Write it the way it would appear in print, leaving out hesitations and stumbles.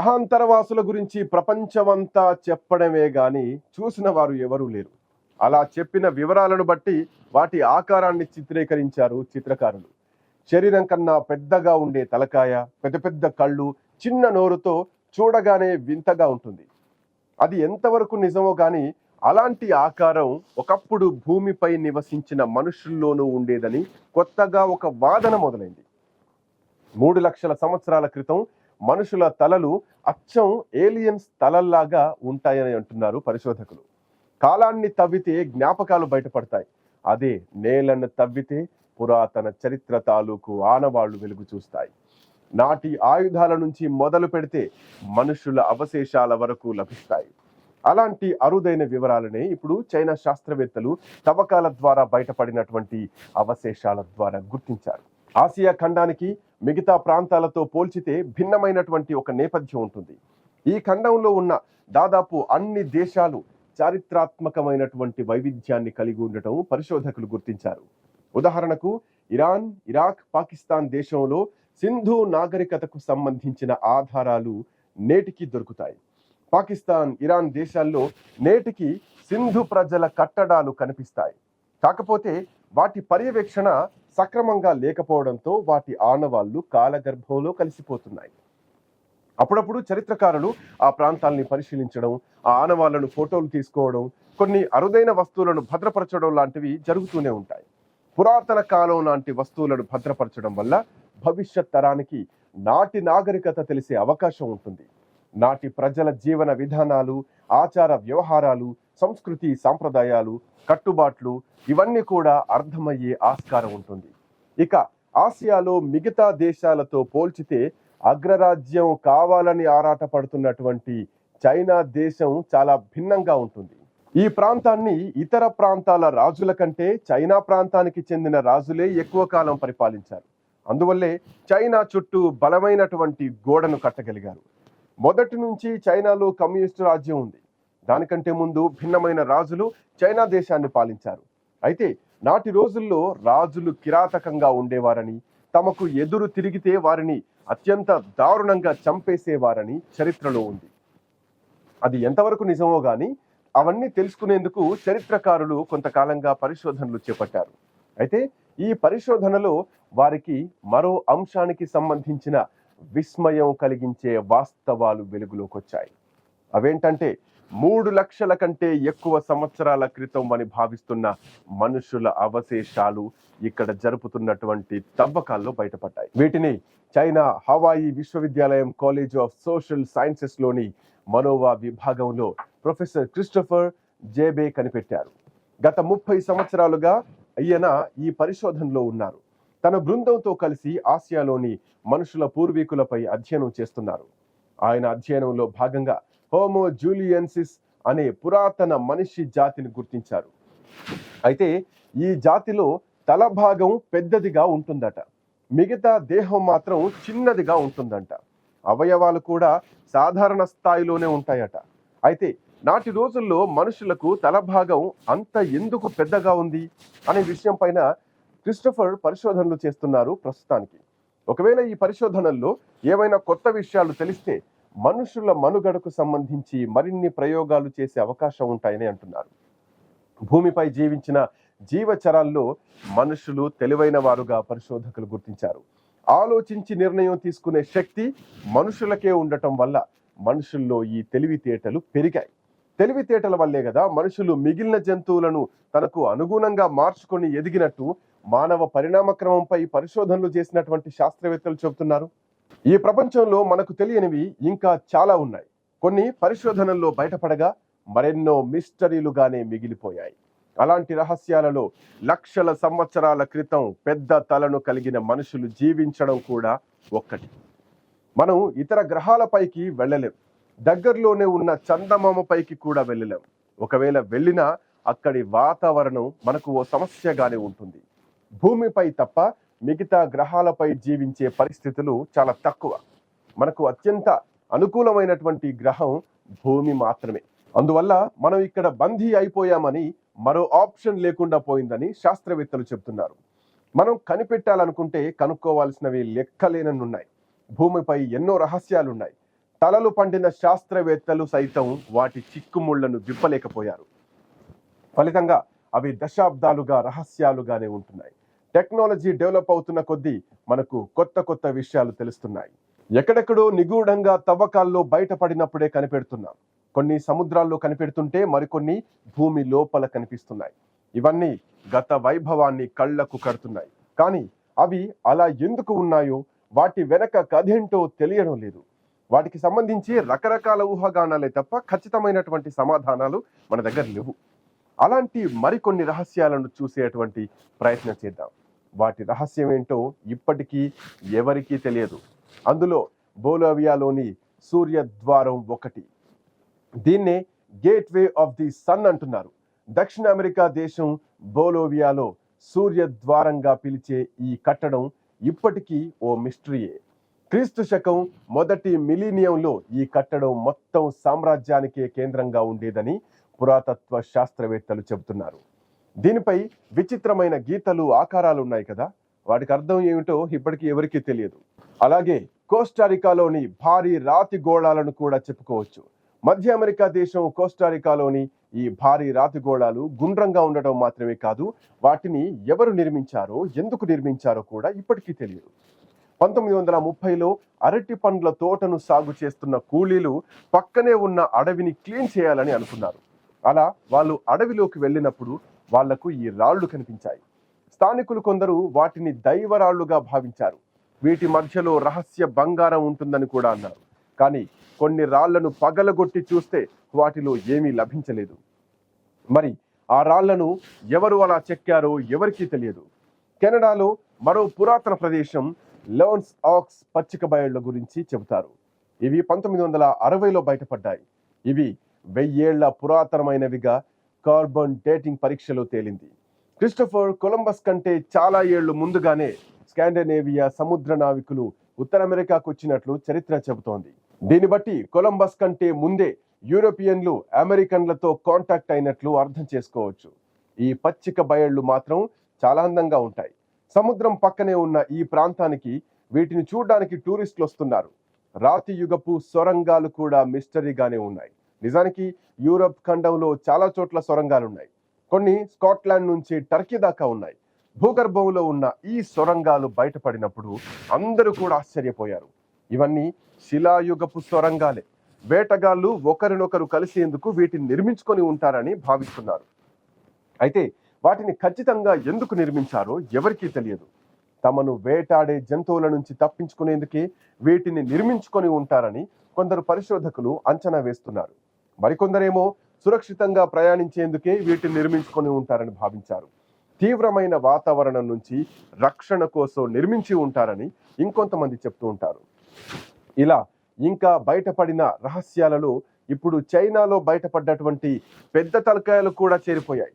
గ్రహాంతరవాసుల గురించి ప్రపంచమంతా చెప్పడమే గాని చూసిన వారు ఎవరూ లేరు. అలా చెప్పిన వివరాలను బట్టి వాటి ఆకారాన్ని చిత్రీకరించారు చిత్రకారులు. శరీరం కన్నా పెద్దగా ఉండే తలకాయ, పెద్ద పెద్ద కళ్ళు, చిన్న నోరుతో చూడగానే వింతగా ఉంటుంది. అది ఎంతవరకు నిజమో గాని అలాంటి ఆకారం ఒకప్పుడు భూమిపై నివసించిన మనుషుల్లోనూ ఉండేదని కొత్తగా ఒక వాదన మొదలైంది. 3 లక్షల సంవత్సరాల క్రితం మనుషుల తలలు అచ్చం ఏలియన్స్ తలల్లాగా ఉంటాయని అంటున్నారు పరిశోధకులు. కాలాన్ని తవ్వితే జ్ఞాపకాలు బయటపడతాయి. అదే నేలను తవ్వితే పురాతన చరిత్ర తాలూకు ఆనవాళ్లు వెలుగు చూస్తాయి. నాటి ఆయుధాల నుంచి మొదలు పెడితే మనుషుల అవశేషాల వరకు లభిస్తాయి. అలాంటి అరుదైన వివరాలనే ఇప్పుడు చైనా శాస్త్రవేత్తలు తవ్వకాల ద్వారా బయటపడినటువంటి అవశేషాల ద్వారా గుర్తించారు. ఆసియా ఖండానికి మిగతా ప్రాంతాలతో పోల్చితే భిన్నమైనటువంటి ఒక నేపథ్యం ఉంటుంది. ఈ ఖండంలో ఉన్న దాదాపు అన్ని దేశాలు చారిత్రాత్మకమైనటువంటి వైవిధ్యాన్ని కలిగి ఉండటం పరిశోధకులు గుర్తించారు. ఉదాహరణకు ఇరాన్, ఇరాక్, పాకిస్తాన్ దేశంలో సింధు నాగరికతకు సంబంధించిన ఆధారాలు నేటికి దొరుకుతాయి. పాకిస్తాన్, ఇరాన్ దేశాల్లో నేటికి సింధు ప్రజల కట్టడాలు కనిపిస్తాయి. కాకపోతే వాటి పర్యవేక్షణ సక్రమంగా లేకపోవడంతో వాటి ఆనవాళ్లు కాలగర్భంలో కలిసిపోతున్నాయి. అప్పుడప్పుడు చరిత్రకారులు ఆ ప్రాంతాలని పరిశీలించడం, ఆ ఆనవాళ్లను ఫోటోలు తీసుకోవడం, కొన్ని అరుదైన వస్తువులను భద్రపరచడం లాంటివి జరుగుతూనే ఉంటాయి. పురాతన కాలం లాంటి వస్తువులను భద్రపరచడం వల్ల భవిష్యత్ తరానికి నాటి నాగరికత తెలిసే అవకాశం ఉంటుంది. నాటి ప్రజల జీవన విధానాలు, ఆచార వ్యవహారాలు, సంస్కృతి సాంప్రదాయాలు, కట్టుబాట్లు ఇవన్నీ కూడా అర్థమయ్యే ఆస్కారం ఉంటుంది. ఇక ఆసియాలో మిగతా దేశాలతో పోల్చితే అగ్రరాజ్యం కావాలని ఆరాటపడుతున్నటువంటి చైనా దేశం చాలా భిన్నంగా ఉంటుంది. ఈ ప్రాంతాన్ని ఇతర ప్రాంతాల రాజుల కంటే చైనా ప్రాంతానికి చెందిన రాజులే ఎక్కువ కాలం పరిపాలించారు. అందువల్లే చైనా చుట్టూ బలమైనటువంటి గోడను కట్టగలిగారు. మొదటి నుంచి చైనాలో కమ్యూనిస్టు రాజ్యం ఉంది. దానికంటే ముందు భిన్నమైన రాజులు చైనా దేశాన్ని పాలించారు. అయితే నాటి రోజుల్లో రాజులు కిరాతకంగా ఉండేవారని, తమకు ఎదురు తిరిగితే వారిని అత్యంత దారుణంగా చంపేసేవారని చరిత్రలో ఉంది. అది ఎంతవరకు నిజమో గాని అవన్నీ తెలుసుకునేందుకు చరిత్రకారులు కొంతకాలంగా పరిశోధనలు చేపట్టారు. అయితే ఈ పరిశోధనలో వారికి మరో అంశానికి సంబంధించిన విస్మయం కలిగించే వాస్తవాలు వెలుగులోకి వచ్చాయి. అవేంటంటే 3 లక్షల కంటే ఎక్కువ సంవత్సరాల క్రితం అని భావిస్తున్న మనుషుల అవశేషాలు ఇక్కడ జరుపుతున్నటువంటి తవ్వకాల్లో బయటపడ్డాయి. వీటిని చైనా హవాయి విశ్వవిద్యాలయం కాలేజ్ ఆఫ్ సోషల్ సైన్సెస్ లోని మనోవా విభాగంలో ప్రొఫెసర్ క్రిస్టోఫర్ జేబే కనిపెట్టారు. గత 30 సంవత్సరాలుగా ఈయన ఈ పరిశోధనలో ఉన్నారు. తన బృందంతో కలిసి ఆసియాలోని మనుషుల పూర్వీకులపై అధ్యయనం చేస్తున్నారు. ఆయన అధ్యయనంలో భాగంగా హోమో జూలియన్సిస్ అనే పురాతన మనిషి జాతిని గుర్తించారు. అయితే ఈ జాతిలో తల భాగం పెద్దదిగా ఉంటుందట, మిగతా దేహం మాత్రం చిన్నదిగా ఉంటుందంట. అవయవాలు కూడా సాధారణ స్థాయిలోనే ఉంటాయట. అయితే నాటి రోజుల్లో మనుషులకు తల భాగం అంత ఎందుకు పెద్దగా ఉంది అనే విషయం పైన క్రిస్టోఫర్ పరిశోధనలు చేస్తున్నారు ప్రస్తుతానికి. ఒకవేళ ఈ పరిశోధనల్లో ఏవైనా కొత్త విషయాలు తెలిస్తే మనుషుల మనుగడకు సంబంధించి మరిన్ని ప్రయోగాలు చేసే అవకాశం ఉంటాయని అంటున్నారు. భూమిపై జీవించిన జీవచరాల్లో మనుషులు తెలివైన వారుగా పరిశోధకులు గుర్తించారు. ఆలోచించి నిర్ణయం తీసుకునే శక్తి మనుషులకే ఉండటం వల్ల మనుషుల్లో ఈ తెలివితేటలు పెరిగాయి. తెలివితేటల వల్లే కదా మనుషులు మిగిలిన జంతువులను తనకు అనుగుణంగా మార్చుకొని ఎదిగినట్టు మానవ పరిణామ క్రమంపై పరిశోధనలు చేసినటువంటి శాస్త్రవేత్తలు చెబుతున్నారు. ఈ ప్రపంచంలో మనకు తెలియనివి ఇంకా చాలా ఉన్నాయి. కొన్ని పరిశోధనల్లో బయటపడగా మరెన్నో మిస్టరీలుగానే మిగిలిపోయాయి. అలాంటి రహస్యాలలో లక్షల సంవత్సరాల క్రితం పెద్ద తలను కలిగిన మనుషులు జీవించడం కూడా ఒక్కటి. మనం ఇతర గ్రహాలపైకి వెళ్ళలేం, దగ్గరలోనే ఉన్న చందమామ పైకి కూడా వెళ్ళలేం. ఒకవేళ వెళ్ళినా అక్కడి వాతావరణం మనకు ఓ సమస్యగానే ఉంటుంది. భూమిపై తప్ప మిగతా గ్రహాలపై జీవించే పరిస్థితులు చాలా తక్కువ. మనకు అత్యంత అనుకూలమైనటువంటి గ్రహం భూమి మాత్రమే. అందువల్ల మనం ఇక్కడ బందీ అయిపోయామని మరో ఆప్షన్ లేకుండా పోయిందని శాస్త్రవేత్తలు చెబుతున్నారు. మనం కనిపెట్టాలనుకుంటే కనుక్కోవాల్సినవి లెక్కలేనన్నున్నాయి. భూమిపై ఎన్నో రహస్యాలున్నాయి. తలలు పండిన శాస్త్రవేత్తలు సైతం వాటి చిక్కుముళ్లను విప్పలేకపోయారు. ఫలితంగా అవి దశాబ్దాలుగా రహస్యాలుగానే ఉంటున్నాయి. టెక్నాలజీ డెవలప్ అవుతున్న కొద్దీ మనకు కొత్త కొత్త విషయాలు తెలుస్తున్నాయి. ఎక్కడెక్కడో నిగూఢంగా తవ్వకాల్లో బయటపడినప్పుడే కనిపెడుతున్నాం. కొన్ని సముద్రాల్లో కనిపెడుతుంటే మరికొన్ని భూమి లోపల కనిపిస్తున్నాయి. ఇవన్నీ గత వైభవాన్ని కళ్లకు కడుతున్నాయి. కానీ అవి అలా ఎందుకు ఉన్నాయో, వాటి వెనక కథేంటో తెలియడం లేదు. వాటికి సంబంధించి రకరకాల ఊహాగానాలే తప్ప ఖచ్చితమైనటువంటి సమాధానాలు మన దగ్గర లేవు. అలాంటి మరికొన్ని రహస్యాలను చూసేటువంటి ప్రయత్నం చేద్దాం. వాటి రహస్యం ఏంటో ఇప్పటికీ ఎవరికీ తెలియదు. అందులో బొలివియాలోని సూర్యద్వారం ఒకటి. దీన్నే గేట్వే ఆఫ్ ది సన్ అంటున్నారు. దక్షిణ అమెరికా దేశం బొలివియాలో సూర్యద్వారంగా పిలిచే ఈ కట్టడం ఇప్పటికీ ఓ మిస్టరీయే. క్రీస్తు శకం మొదటి మిలీనియంలో ఈ కట్టడం మొత్తం సామ్రాజ్యానికే కేంద్రంగా ఉండేదని పురాతత్వ శాస్త్రవేత్తలు చెబుతున్నారు. దీనిపై విచిత్రమైన గీతలు, ఆకారాలు ఉన్నాయి కదా, వాటికి అర్థం ఏమిటో ఇప్పటికీ ఎవరికీ తెలియదు. అలాగే కోస్టారికాలోని భారీ రాతి గోళాలను కూడా చెప్పుకోవచ్చు. మధ్య అమెరికా దేశం కోస్టారికాలోని ఈ భారీ రాతి గోళాలు గుండ్రంగా ఉండటం మాత్రమే కాదు, వాటిని ఎవరు నిర్మించారో, ఎందుకు నిర్మించారో కూడా ఇప్పటికీ తెలియదు. 1930లో అరటి పండ్ల తోటను సాగు చేస్తున్న కూలీలు పక్కనే ఉన్న అడవిని క్లీన్ చేయాలని అనుకున్నారు. అలా వాళ్ళు అడవిలోకి వెళ్ళినప్పుడు వాళ్లకు ఈ రాళ్లు కనిపించాయి. స్థానికులు కొందరు వాటిని దైవరాళ్లుగా భావించారు. వీటి మధ్యలో రహస్య బంగారం ఉంటుందని కూడా అన్నారు. కానీ కొన్ని రాళ్లను పగలగొట్టి చూస్తే వాటిలో ఏమీ లభించలేదు. మరి ఆ రాళ్లను ఎవరు అలా చెక్కారో ఎవరికీ తెలియదు. కెనడాలో మరో పురాతన ప్రదేశం లోన్స్ ఆక్స్ పచ్చిక బయళ్ల గురించి చెబుతారు. ఇవి 1960లో బయటపడ్డాయి. ఇవి 1000 ఏళ్ల పురాతనమైనవిగా కార్బన్ డేటింగ్ పరీక్షలో తేలింది. క్రిస్టోఫర్ కొలంబస్ కంటే చాలా ఏళ్లు ముందుగానే స్కాండినేవియా సముద్ర నావికులు ఉత్తర అమెరికాకు వచ్చినట్లు చరిత్ర చెబుతోంది. దీన్ని బట్టి కొలంబస్ కంటే ముందే యూరోపియన్లు అమెరికన్లతో కాంటాక్ట్ అయినట్లు అర్థం చేసుకోవచ్చు. ఈ పచ్చిక బయళ్లు మాత్రం చాలా అందంగా ఉంటాయి. సముద్రం పక్కనే ఉన్న ఈ ప్రాంతానికి వీటిని చూడడానికి టూరిస్టులు వస్తున్నారు. రాతి యుగపు సొరంగాలు కూడా మిస్టరీగానే ఉన్నాయి. నిజానికి యూరప్ ఖండంలో చాలా చోట్ల సొరంగాలున్నాయి. కొన్ని స్కాట్లాండ్ నుంచి టర్కీ దాకా ఉన్నాయి. భూగర్భంలో ఉన్న ఈ సొరంగాలు బయటపడినప్పుడు అందరూ కూడా ఆశ్చర్యపోయారు. ఇవన్నీ శిలాయుగపు సొరంగాలే. వేటగాళ్ళు ఒకరినొకరు కలిసేందుకు వీటిని నిర్మించుకొని ఉంటారని భావిస్తున్నారు. అయితే వాటిని ఖచ్చితంగా ఎందుకు నిర్మించారో ఎవరికీ తెలియదు. తమను వేటాడే జంతువుల నుంచి తప్పించుకునేందుకే వీటిని నిర్మించుకొని ఉంటారని కొందరు పరిశోధకులు అంచనా వేస్తున్నారు. మరికొందరేమో సురక్షితంగా ప్రయాణించేందుకే వీటిని నిర్మించుకొని ఉంటారని భావించారు. తీవ్రమైన వాతావరణం నుంచి రక్షణ కోసం నిర్మించి ఉంటారని ఇంకొంతమంది చెప్తూ ఉంటారు. ఇలా ఇంకా బయటపడిన రహస్యాలలో ఇప్పుడు చైనాలో బయటపడ్డటువంటి పెద్ద తలకాయలు కూడా చేరిపోయాయి.